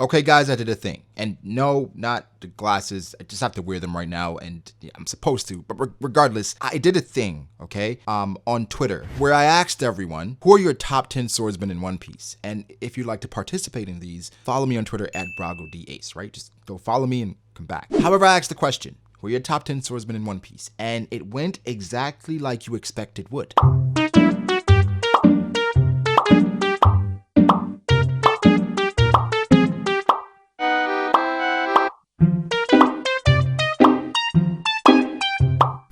Okay, guys, I did a thing. And no, not the glasses. I just have to wear them right now, and yeah, I'm supposed to. But regardless, I did a thing, okay, on Twitter, where I asked everyone, who are your top 10 swordsmen in One Piece? And if you'd like to participate in these, follow me on Twitter at BragoDAce, right? Just go follow me and come back. However, I asked the question, who are your top 10 swordsmen in One Piece? And it went exactly like you expected it would.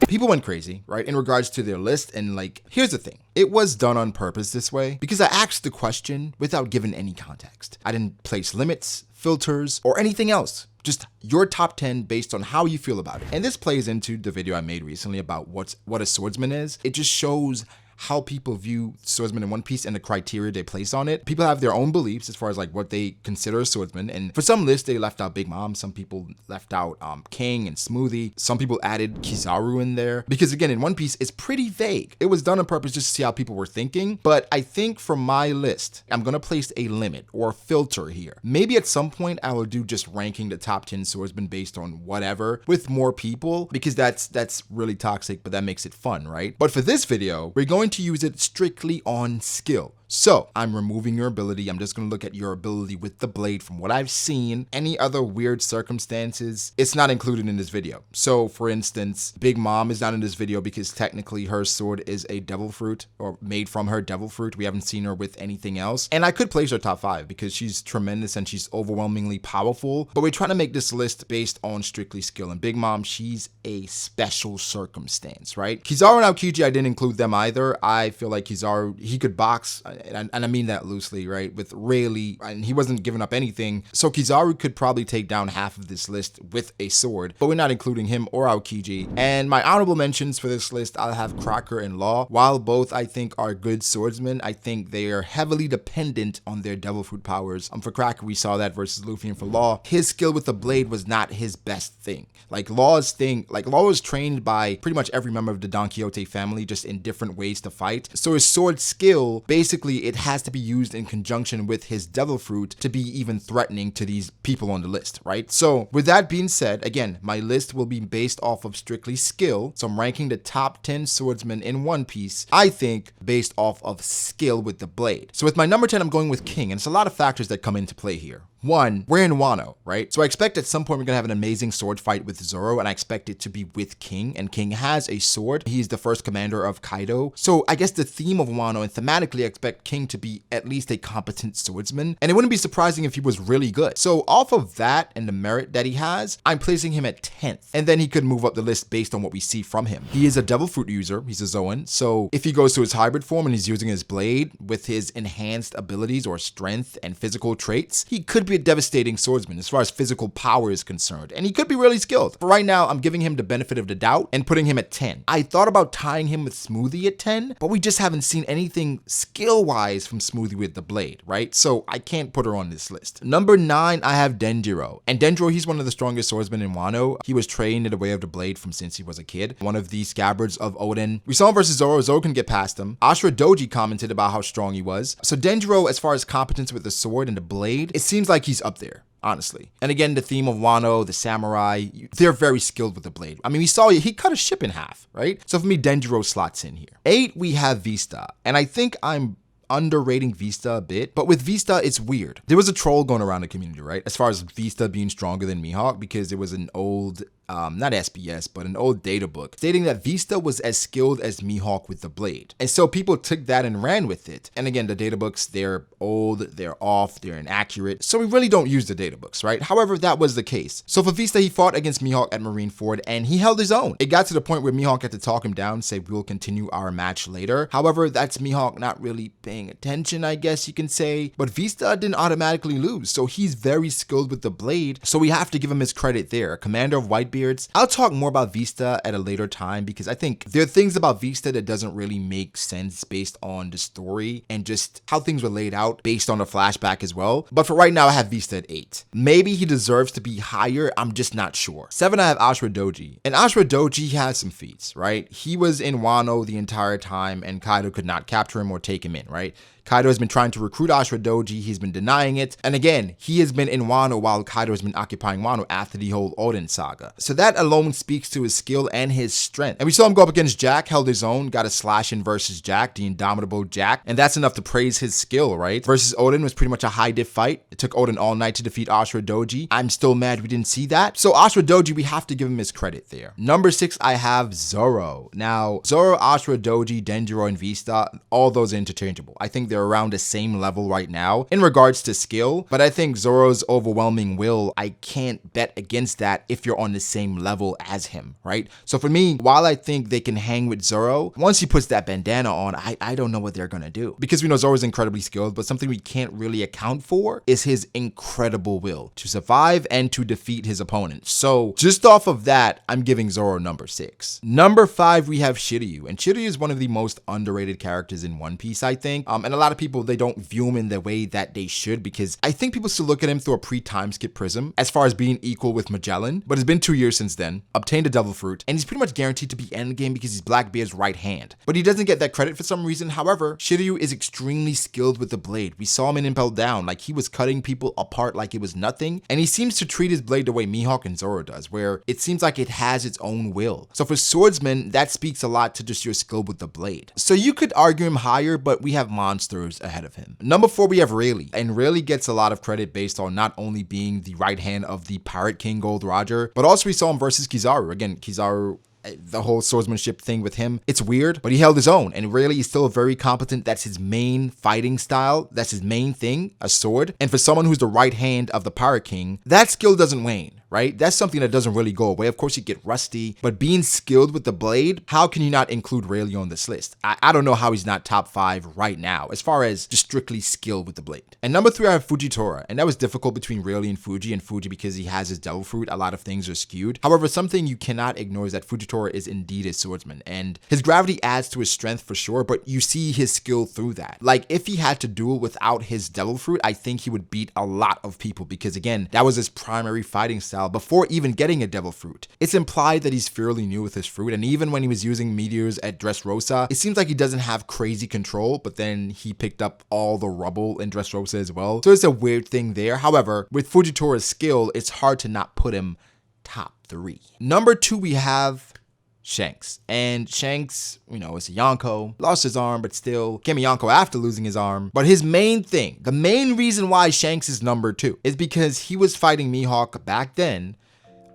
People went crazy, right, in regards to their list, and like, here's the thing. It was done on purpose this way because I asked the question without giving any context. I didn't place limits, filters, or anything else. Just your top 10 based on how you feel about it. And this plays into the video I made recently about what a swordsman is. It just shows how people view swordsmen in One Piece and the criteria they place on it. People have their own beliefs as far as like what they consider a swordsman. And for some lists, they left out Big Mom. Some people left out King and Smoothie. Some people added Kizaru in there. Because again, in One Piece, it's pretty vague. It was done on purpose just to see how people were thinking. But I think for my list, I'm gonna place a limit or a filter here. Maybe at some point I will do just ranking the top 10 swordsmen based on whatever with more people, because that's really toxic, but that makes it fun, right? But for this video, we're going to use it strictly on skill. So I'm removing your ability. I'm just going to look at your ability with the blade from what I've seen. Any other weird circumstances, it's not included in this video. So for instance, Big Mom is not in this video because technically her sword is a devil fruit, or made from her devil fruit. We haven't seen her with anything else. And I could place her top 5 because she's tremendous and she's overwhelmingly powerful. But we're trying to make this list based on strictly skill. And Big Mom, she's a special circumstance, right? Kizaru and Aokiji, I didn't include them either. I feel like Kizaru, he could box. And I mean that loosely, right? With Rayleigh, and he wasn't giving up anything. So Kizaru could probably take down half of this list with a sword, but we're not including him or Aokiji. And my honorable mentions for this list, I'll have Crocker and Law. While both I think are good swordsmen, I think they are heavily dependent on their devil fruit powers. For Crocker, we saw that versus Luffy, and for Law, his skill with the blade was not his best thing. Like Law's thing, like Law was trained by pretty much every member of the Don Quixote family, just in different ways to fight. So his sword skill, basically, it has to be used in conjunction with his devil fruit to be even threatening to these people on the list, right? So with that being said, again, my list will be based off of strictly skill. So I'm ranking the top 10 swordsmen in One Piece, I think, based off of skill with the blade. So with my number 10, I'm going with King, and it's a lot of factors that come into play here. One, we're in Wano, right? So I expect at some point we're gonna have an amazing sword fight with Zoro, and I expect it to be with King, and King has a sword. He's the first commander of Kaido. So I guess the theme of Wano, and thematically I expect King to be at least a competent swordsman, and it wouldn't be surprising if he was really good. So off of that and the merit that he has, I'm placing him at 10th, and then he could move up the list based on what we see from him. He is a devil fruit user, he's a Zoan, so if he goes to his hybrid form and he's using his blade with his enhanced abilities or strength and physical traits, he could be a devastating swordsman as far as physical power is concerned, and he could be really skilled. But right now, I'm giving him the benefit of the doubt and putting him at 10. I thought about tying him with Smoothie at 10, but we just haven't seen anything skill-wise from Smoothie with the blade, right? So I can't put her on this list. Number 9, I have Denjiro. And Denjiro, he's one of the strongest swordsmen in Wano. He was trained in the way of the blade from since he was a kid. One of the scabbards of Oden. We saw him versus Zoro. Zoro can get past him. Asura Doji commented about how strong he was. So Denjiro, as far as competence with the sword and the blade, it seems like he's up there, honestly. And again, the theme of Wano, the samurai, they're very skilled with the blade. I mean, we saw he cut a ship in half, right? So for me, Denjiro slots in here. 8, we have Vista. And I think I'm underrating Vista a bit, but with Vista, it's weird. There was a troll going around the community, right? As far as Vista being stronger than Mihawk, because there was an old not SBS, but an old data book stating that Vista was as skilled as Mihawk with the blade. And so people took that and ran with it. And again, the data books, they're old, they're off, they're inaccurate. So we really don't use the data books, right? However, that was the case. So for Vista, he fought against Mihawk at Marineford and he held his own. It got to the point where Mihawk had to talk him down, say, we'll continue our match later. However, that's Mihawk not really paying attention, I guess you can say. But Vista didn't automatically lose. So he's very skilled with the blade. So we have to give him his credit there. Commander of Whitebeards. I'll talk more about Vista at a later time because I think there are things about Vista that doesn't really make sense based on the story and just how things were laid out based on the flashback as well. But for right now, I have Vista at 8. Maybe he deserves to be higher. I'm just not sure. 7, I have Asura Doji. And Asura Doji has some feats, right? He was in Wano the entire time and Kaido could not capture him or take him in, right? Kaido has been trying to recruit Asura Doji, he's been denying it, and again, he has been in Wano while Kaido has been occupying Wano after the whole Oden saga. So that alone speaks to his skill and his strength. And we saw him go up against Jack, held his own, got a slash in versus Jack, the indomitable Jack, and that's enough to praise his skill, right? Versus Oden was pretty much a high diff fight. It took Oden all night to defeat Asura Doji. I'm still mad we didn't see that. So Asura Doji, we have to give him his credit there. Number 6, I have Zoro. Now, Zoro, Asura Doji, Denjiro, and Vista, all those are interchangeable. I think they're around the same level right now in regards to skill, but I think Zoro's overwhelming will, I can't bet against that if you're on the same level as him, right? So for me, while I think they can hang with Zoro, once he puts that bandana on, I don't know what they're gonna do. Because we know Zoro's incredibly skilled, but something we can't really account for is his incredible will to survive and to defeat his opponents. So just off of that, I'm giving Zoro number 6. Number 5, we have Shiryu, and Shiryu is one of the most underrated characters in One Piece, I think. And a lot of people, they don't view him in the way that they should, because I think people still look at him through a pre-time skip prism as far as being equal with Magellan, but it's been 2 years since then, obtained a devil fruit, and he's pretty much guaranteed to be endgame because he's Blackbeard's right hand. But he doesn't get that credit for some reason. However, Shiryu is extremely skilled with the blade. We saw him in Impel Down, like he was cutting people apart like it was nothing, and he seems to treat his blade the way Mihawk and Zoro does, where it seems like it has its own will. So for swordsmen, that speaks a lot to just your skill with the blade. So you could argue him higher, but we have monsters ahead of him. Number 4, we have Rayleigh, and Rayleigh gets a lot of credit based on not only being the right hand of the Pirate King Gold Roger, but also we saw him versus Kizaru. Again, Kizaru, the whole swordsmanship thing with him, it's weird, but he held his own, and Rayleigh is still very competent. That's his main fighting style. That's his main thing, a sword. And for someone who's the right hand of the Pirate King, that skill doesn't wane, right? That's something that doesn't really go away. Of course, you get rusty, but being skilled with the blade, how can you not include Rayleigh on this list? I don't know how he's not top 5 right now, as far as just strictly skilled with the blade. And number 3, I have Fujitora, and that was difficult between Rayleigh and Fuji because he has his devil fruit. A lot of things are skewed. However, something you cannot ignore is that Fujitora is indeed a swordsman, and his gravity adds to his strength for sure, but you see his skill through that. Like, if he had to duel without his devil fruit, I think he would beat a lot of people, because again, that was his primary fighting style before even getting a devil fruit. It's implied that he's fairly new with his fruit, and even when he was using meteors at Dressrosa, it seems like he doesn't have crazy control, but then he picked up all the rubble in Dressrosa as well. So it's a weird thing there. However, with Fujitora's skill, it's hard to not put him top 3. Number 2, we have Shanks. And Shanks, you know, is a Yonko, lost his arm, but still became a Yonko after losing his arm. But his main thing, the main reason why Shanks is number 2 is because he was fighting Mihawk back then,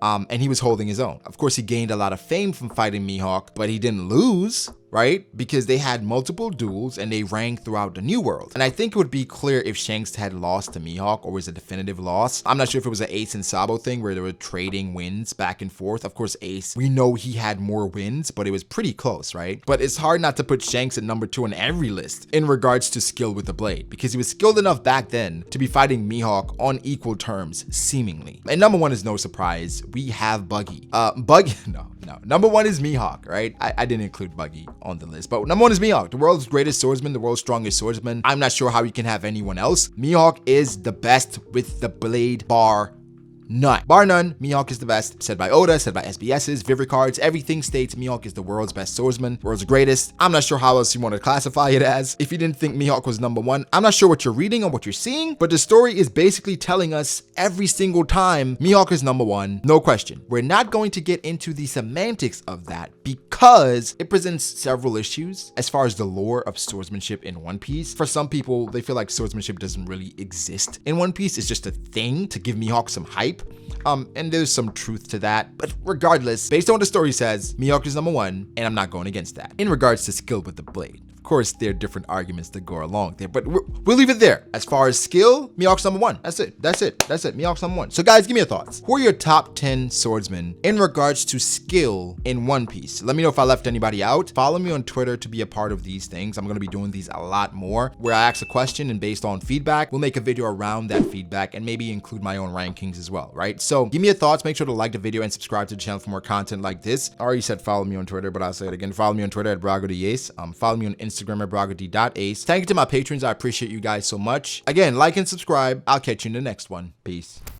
and he was holding his own. Of course, he gained a lot of fame from fighting Mihawk, but he didn't lose, right? Because they had multiple duels and they ranked throughout the New World. And I think it would be clear if Shanks had lost to Mihawk or was a definitive loss. I'm not sure if it was an Ace and Sabo thing where they were trading wins back and forth. Of course, Ace, we know he had more wins, but it was pretty close, right? But it's hard not to put Shanks at number 2 on every list in regards to skill with the blade, because he was skilled enough back then to be fighting Mihawk on equal terms, seemingly. And number 1 is no surprise. We have Buggy. No. Number 1 is Mihawk, right? I didn't include Buggy on the list, but number 1 is Mihawk, the world's greatest swordsman, the world's strongest swordsman. I'm not sure how you can have anyone else. Mihawk is the best with the blade, bar none. Bar none, Mihawk is the best. Said by Oda, said by SBS's, Vivicards, everything states Mihawk is the world's best swordsman, world's greatest. I'm not sure how else you want to classify it as. If you didn't think Mihawk was number 1, I'm not sure what you're reading or what you're seeing, but the story is basically telling us every single time Mihawk is number 1, no question. We're not going to get into the semantics of that because it presents several issues as far as the lore of swordsmanship in One Piece. For some people, they feel like swordsmanship doesn't really exist in One Piece. It's just a thing to give Mihawk some hype. And there's some truth to that, but regardless, based on what the story says, Mihawk is number 1, and I'm not going against that. In regards to skill with the blade, of course, there are different arguments that go along there, but we'll leave it there. As far as skill, Mihawk's number 1. That's it. Mihawk's number 1. So guys, give me your thoughts. Who are your top 10 swordsmen in regards to skill in One Piece? Let me know if I left anybody out. Follow me on Twitter to be a part of these things. I'm going to be doing these a lot more, where I ask a question and based on feedback, we'll make a video around that feedback and maybe include my own rankings as well, right? So give me your thoughts. Make sure to like the video and subscribe to the channel for more content like this. I already said follow me on Twitter, but I'll say it again. Follow me on Twitter at BragoDAce. Follow me on Instagram at BragoD.Ace. Thank you to my patrons. I appreciate you guys so much. Again, like and subscribe. I'll catch you in the next one. Peace.